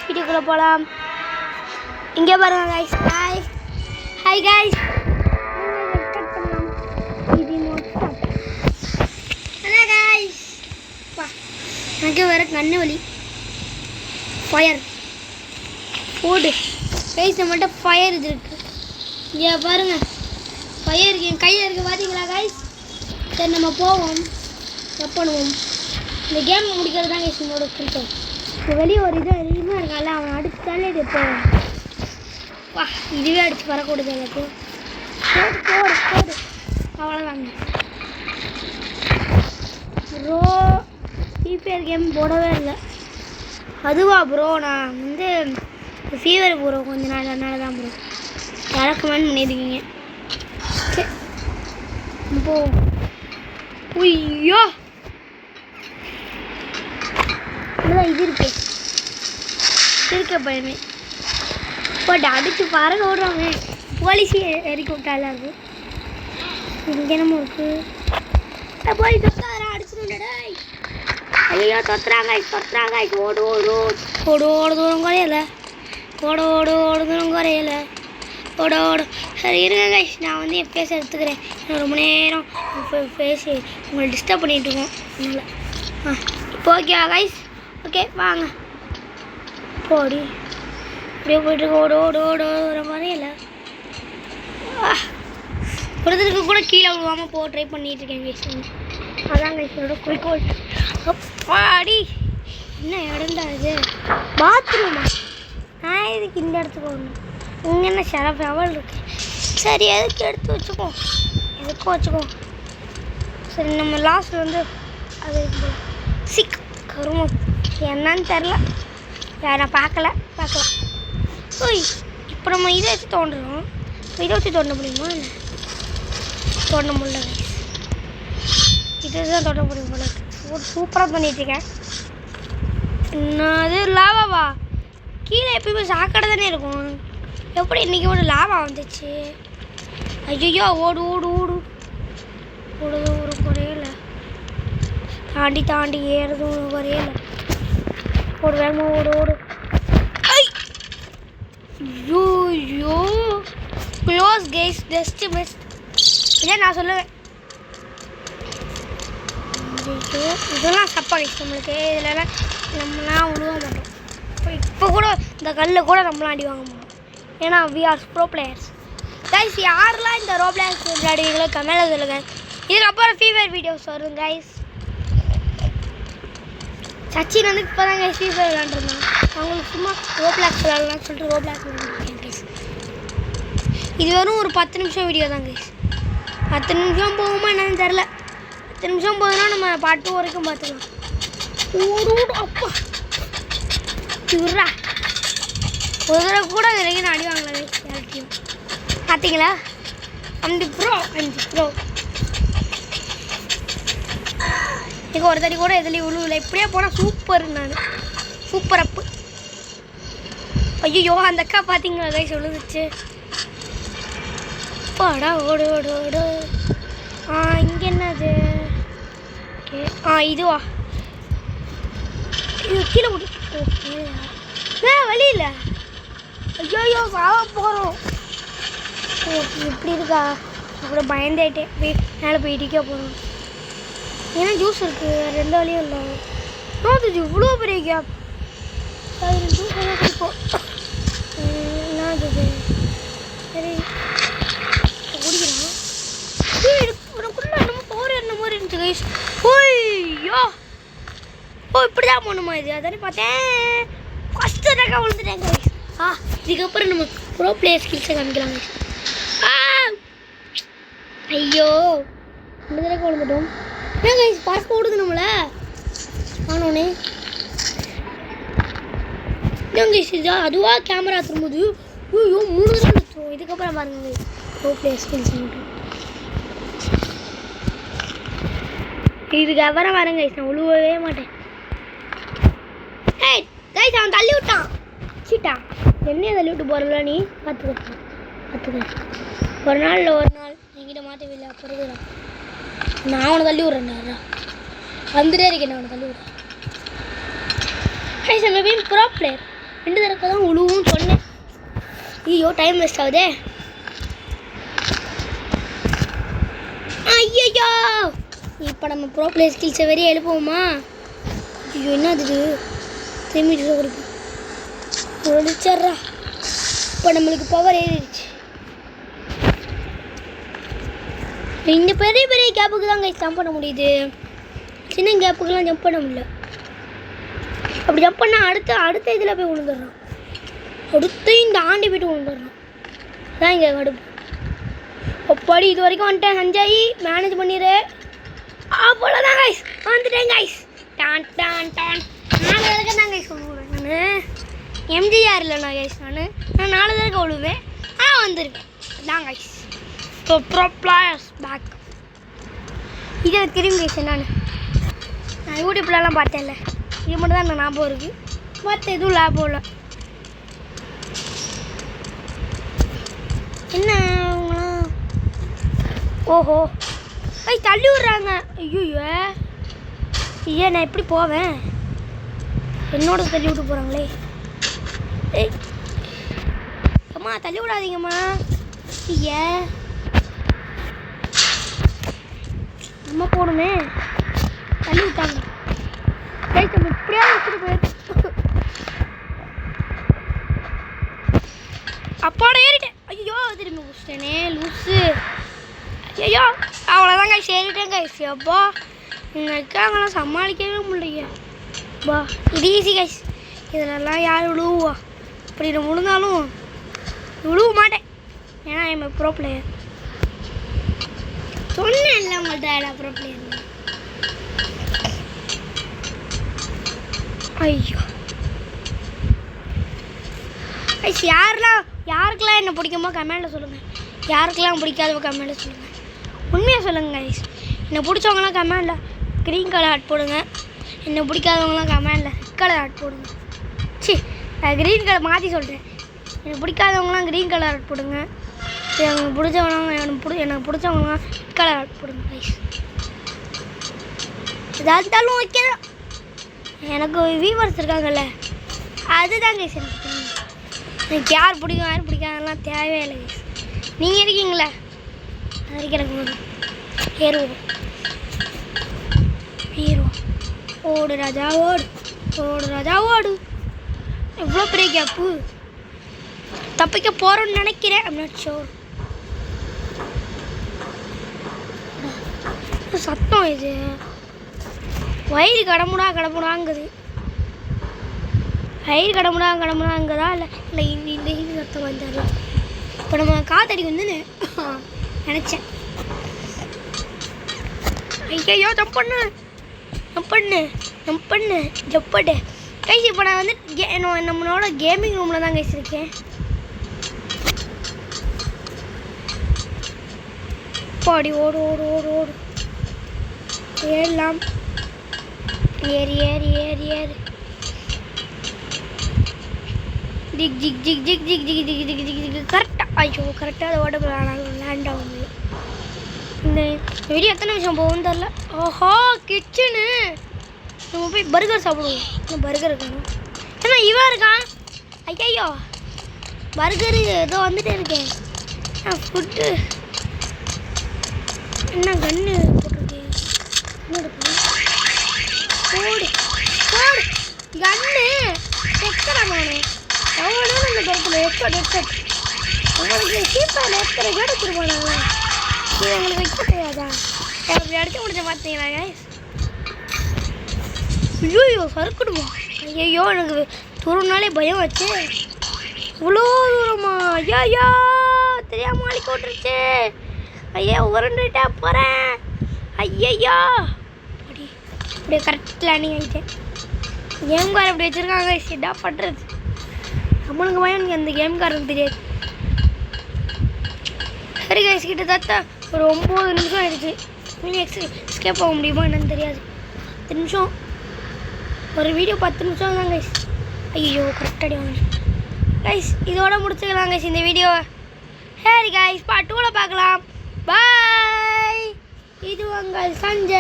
வீடியோக்குள்ளே போகலாம். இங்கே பாருங்க கைஸ். Hi guys. இது மொத்தம் ஹலோ கைஸ். எனக்கு வேறு கண்ணு வலி. ஃபயர் போடு கைஸ். நம்மள்கிட்ட ஃபயர் இது இருக்குது. இங்கே பாருங்கள் ஃபயர் என் கையில் இருக்குது பார்த்தீங்களா கைஸ். சரி நம்ம போவோம். ஸ்டெப் பண்ணுவோம். இந்த கேம் முடிக்கிறது தான் கைஸ் என்னோட குறிக்கோள். இப்போ வெளியே ஒரு இதுவும் இருக்கால அவன் அடிச்சுட்டாலே இது போவோம். வா இதுவே அடித்து வரக்கூடாது எனக்கு. போடு அவ்வளோதாங்க ப்ரோ. ஃப்ரீஃபயர் கேம் போடவே இல்லை. அதுவா ப்ரோ நான் வந்து ஃபீவர் ப்ரோ கொஞ்ச நாள் அதனால தான் ப்ரோ யாரும் கமெண்ட் பண்ணியிருக்கீங்க. சரி போ. ஐயோ இல்லை இது இருக்க பயமே போட்டு அடித்து பறக்க ஓடுறாங்க. போலீஸே எரிக்க விட்டால அது. இங்கே என்னமோ இருக்குது. போய் தொத்தாரா அடிச்சுட்டு. ஐயோ தொத்துறாங்க. ஓடு தூரம் குறையல. ஓடு தூரம் குறையல. ஓடு. சரி இருங்க கைஸ். நான் வந்து என் ஃபேஸ் எடுத்துக்கிறேன். நான் ரொம்ப நேரம் ஃபேஸ் உங்களை டிஸ்டர்ப் பண்ணிகிட்ருக்கோம் அதனால். இப்போ ஓகேவா கைஸ்? ஓகே வாங்க போடி. இப்படியே போய்ட்டு ஓடு குறையல. ஒருத்தருக்கு கூட கீழே விழுவாமல் ட்ரை பண்ணிகிட்ருக்கேன் கைஸ். அதான் கைஸோட குறிக்கோள். அப்பாடி என்ன இடம்டா இது? பாத்ரூமா? நான் இதுக்கு இந்த இடத்துக்கு வரணும். இங்கே என்ன ஷரஃபவல் இருக்கு. சரி எதுக்கு எடுத்து வச்சுக்கோம். சரி நம்ம லாஸ்ட்டில் வந்து அது சிக் கருமம் என்னன்னு தெரில. நான் பார்க்கலாம். ஓய் இப்போ நம்ம இதை வச்சு தோண்டுறோம். இதை வச்சு தோண்ட முடியுமா? தோண்ட முடியல. இதை தான் தோண்ட முடியும் போல. சூப்பராக பண்ணிட்டுருக்கேன். அது லாவாவா? கீழே எப்பயுமே சாக்கடை தானே இருக்கும். எப்படி இன்றைக்கி ஒரு லாவா வந்துச்சு? ஐயோ ஓடு குறையல. தாண்டி ஏறதும் குறையல. ஓடு வேகமாக ஓடு. ஐயோ க்ளோஸ் கைஸ். Just miss. இதை நான் சொல்லுவேன். இதெல்லாம் சப்பா கைஸ் நம்மளுக்கு. இதிலலாம் நம்மளாம் விழுவ மாட்டோம். இப்போ கூட இந்த கல்லில் கூட நம்மளாம் அடி வாங்க மாட்டோம். ஏன்னா we are pro players guys. யாரெல்லாம் இந்த ரோப்ளாக்ஸ் விளையாடுவீங்களோ கமெண்ட்டில் சொல்லுங்கள். இதுக்கப்புறம் ஃபீவர் வீடியோஸ் வரும் கைஸ். சச்சின் வந்து இப்போ தான் கைஸ் ஃபீவர் விளையாண்டுருந்தாங்க. அவங்களுக்கு சும்மா ரோப்ளாக்ஸ் விளையாடலாம்னு சொல்லிட்டு ரோப்ளாக்ஸ் விளையாண்டுருக்கேன் கைஸ். இது வெறும் ஒரு 10 நிமிஷம் வீடியோ தான் கைஸ். 10 நிமிஷம் போகுமா என்னன்னு தெரில. 10 நிமிஷம் போகுதுன்னா நம்ம பார்ட் 2 வரைக்கும் பார்த்துக்கலாம். அப்பா இவரா ஒரு தடவை கூட இது வரைக்கும் நான் அடி வாங்கல யார்கிட்டையும். பார்த்தீங்களா? அந்த ப்ரோ எனக்கு ஒரு தடி கூட எதுலேயும் விழுவில்லை. இப்படியே போனால் சூப்பர் அப்பு. ஐயோ அந்த அக்கா பார்த்தீங்களா கைஸ் விழுந்துச்சு. பாடா ஓடு. இங்கே என்னது? இதுவா? இது கீழே ஓடி. ஓகே வழி இல்லை. ஐயோ சாவ போகிறோம். இப்படி இருக்கா? அப்புறம் பயந்தாயிட்டேன். மேலே போய் இடிக்க போகிறோம். ஏன்னா ஜூஸ் இருக்குது. வேறு எந்த வழியும் இல்லை. அது இவ்வளோ பெரிய கேப். ஜூஸ் எல்லாம் குடிப்போம். என்னது? சரி குடிக்கிறான். உனக்குள்ள என்னமோ போகிற என்ன மாதிரி இருந்துச்சு கைஸ். ஓய்யோ இப்படி தான் போகணுமா இது? அதானே பார்த்தேன். ஃபஸ்ட்டு தடவை விழுந்துட்டேன் கைஸ். இதுக்கப்புறம் நம்ம ப்ரோ பிளேயர் ஸ்கில்ஸை காமிக்கலாம் கைஸ். ஐயோ இந்த தடவை விழுந்துட்டோம். ஏன் கைஸ் பறக்க ஓடுது நம்மளை ஆனோடனே. ஏன் கைஸ் இது அதுவாக கேமரா திரும்புது. ஐயோ 3 தடவை எடுத்துரும். இதுக்கப்புறம் பாருங்க கைஸ் ப்ரோ பிளேயர் ஸ்கில்ஸ் இதுக்கப்புறம் பாருங்க கைஸ் நான் உழுவவே மாட்டேன். ஏய் கைஸ் அவன் தள்ளி விட்டான். சீட்டா என்னையை தள்ளி விட்டு போகிறல நீ? பார்த்துக்க. ஒரு நாள் என்கிட்ட மாட்டவில்லை. அப்புறம் நான் அவனை தள்ளி விட்றேன்டா. வந்துட்டே இருக்கேன். நான் அவனை தள்ளி விட்றேன். கைஸ் நம்ம பீம் ப்ரோ பிளேயர். 2 தடவை தான் உழுவும் சொன்னேன். ஐயோ டைம் வேஸ்ட் ஆகுதே. ஐயோ இப்போ நம்ம ப்ரோ பிளே ஸ்கில்ஸை வெளியே எழுப்புவோமா? ஐயோ என்னது இது? திரும்பி கொடுப்போம். ஒழிச்சர்றா. இப்போ நம்மளுக்கு பவர் ஏறிடுச்சு. இந்த பெரிய பெரிய கேப்புக்கு தான் கைஸ் ஜம்ப் பண்ண முடியுது. சின்ன கேப்புக்கெல்லாம் ஜம்ப் பண்ண முடியல. அப்படி ஜம்ப் பண்ணால் அடுத்த இதில் போய் விழுந்துடுறான். அடுத்தையும் தாண்டி போய்ட்டு விழுந்துடுறான். அதான் இங்கே கடுப்பு. அப்படி இது வரைக்கும் வந்துட்டேன். சஞ்சய் மேனேஜ் பண்ணிடு. அவ்வளோதான் கைஸ், வந்துட்டேன் கைஸ். Don Don Don. 4 தடவை தான் கைஸ் விழுவேன். நான் எம்ஜிஆர் இல்லைண்ணா கைஸ். நான் 4 தடவை விழுவேன். வந்துருக்கேன். அதான் guys. So pro players back. இதில் திரும்பி கைஸ் நான் யூடியூப்லலாம் பார்த்தேன்ல, இது மட்டும் தான் நான் ஞாபகம் இருக்குது. மற்ற எதுவும் ஞாபகம் இல்லை. என்ன அவங்களாம்? ஓஹோ கைஸ் தள்ளி விட்றாங்க. ஐயோ ஏன் நான் எப்படி போவேன்? என்னோட தள்ளி விட்டு போகிறாங்களே. அம்மா தள்ளி விடாதீங்கம்மா. அம்மா போகணுமே. தள்ளி விட்டாங்க. கைஸ் நம்ம இப்படியா வச்சுட்டு போயிருக்கு. அப்பாட ஏறிட்டேன். ஐயோ திரும்பி முடிச்சிட்டேனே லூஸு. ஐயோ அவ்வளோதான் கைஸ் ஏறிட்டேன் கைஸ். அப்பா இருக்காங்களாம் சமாளிக்கவே முடியலையா. பா இது ஈஸி கைஸ். இதிலெல்லாம் யார் விழுவா? இப்படி நான் விழுந்தாலும் விழுவ மாட்டேன். ஏன்னா ஐம் ப்ரோ பிளேயர். சொன்னேன்ல உங்கள்கிட்ட ப்ரோ பிளேயர். ஐயோ கைஸ் யாருக்கெல்லாம் என்ன பிடிக்குமோ கமெண்டில் சொல்லுங்கள். யாருக்கெல்லாம் பிடிக்காதவோ கமெண்டில் சொல்லுங்கள். உண்மையாக சொல்லுங்கள் கைஸ். என்னை பிடிச்சவங்களாம் கமெண்டில் க்ரீன் கலர் ஆட் போடுங்க. என்னை பிடிக்காதவங்களாம் கமெண்டில் ரெட் கலர் ஆட் போடுங்க. க்ரீன் கலர் மாற்றி சொல்கிறேன். எனக்கு பிடிக்காதவங்களாம் க்ரீன் கலர் ஆட் போடுங்க. எனக்கு பிடிச்சவங்களாம் எனக்கு பிடிச்சவங்களாம் ரெட் கலர் ஆட் போடுங்க கைஸ். எதாக இருந்தாலும் ஓகே தான். எனக்கு வியூவர்ஸ் இருக்காங்கல்ல, அதுதான் கைஸ் எனக்கு யார் பிடிக்கும் யார் பிடிக்காதெல்லாம் தேவையே இல்லை கைஸ். நீங்கள் இருக்கீங்களே அது வரைக்கும் எனக்கு போதும். ஏறுவோம் ஓடு ராஜா ஓடு, ஓடு ராஜா ஓடு. எவ்வளோ பெரிய கேப்பு. தப்பிக்க போகிறோன்னு நினைக்கிறேன். I'm not sure. சத்தம் இது வயிறு கடமுடாங்குது. வயிறு கடமுடாங்குதா இல்லை இந்த இது சத்தம் வந்தாரு. இப்போ நம்ம காத்தடி வந்துன்னு நினச்சேன். ஐயோ ஜம்ப் பண்ணு கைஸ். இப்போ நான் வந்து நம்மளோட கேமிங் ரூமில் தான் கைஸ் இருக்கேன். பாடி ஓடு ஓடு ஓடு ஓடு. ஏறலாம். ஏறி ஏறி ஏறி ஏறி zig zig zig zig zig zig zig zig zig zig. கரெக்டாக ஐயோ கரெக்டாக அதை ஓட லேண்ட் ஆகும். இந்த வீடியோ எத்தனை நிமிஷம் போகும்னு தெரில. ஓஹோ கிச்சனு. நம்ம போய் பர்கர் சாப்பிடுவோம். இன்னும் பர்கர் இருக்கணும். ஏன்னா இவன் இருக்கான். ஐயோ பர்கரு ஏதோ வந்துட்டே இருக்கேன். ஃபுட்டு என்ன கன்று போட்டிருக்கேன். போடு போடு கன்று எக்கிறானே. எவ்வளோ இந்த படத்தில் எக்ஸ்பர்ட் உங்களுக்கு சீப்பாக எத்தனை பேர் எடுத்துருப்பானாங்களா? இது உங்களுக்கு வைக்க தெரியாதா? அப்படி அடிச்சு முடிச்ச பார்த்தீங்களா கைஸ்? ஐயோ சறுக்குடுமா. ஐயோ எனக்கு தூரம்னாலே பயம் வச்சு. இவ்வளோ தூரமா? ஐயா தெரியாம அழிக்க விட்டுருச்சு. ஐயா உரண்டுட்டா போகிறேன். ஐயையா அப்படியே கரெக்ட் லேண்டிங் ஆகிட்டேன். கேம் கார் அப்படி வச்சுருக்காங்க. என்ன பண்ணுறது? நம்மளுக்கு பயம் அந்த கேம் காருக்கு தெரியாது. சரி கைஸ் கிட்டத்தட்ட ஒரு 9 நிமிஷம் ஆயிடுச்சு. நீங்கள் எஸ்கேப் ஆக முடியுமா என்னன்னு தெரியாது. 10 நிமிஷம் ஒரு வீடியோ 10 நிமிஷம் தான் கைஸ். ஐயோ கரெக்டாக வாங்க கைஸ். இதோட முடிச்சுக்கலாம் கைஸ் இந்த வீடியோவை. சரி கைஸ் பார்ட் 2ல் பார்க்கலாம். பாய். இது உங்கள் சஞ்சய்.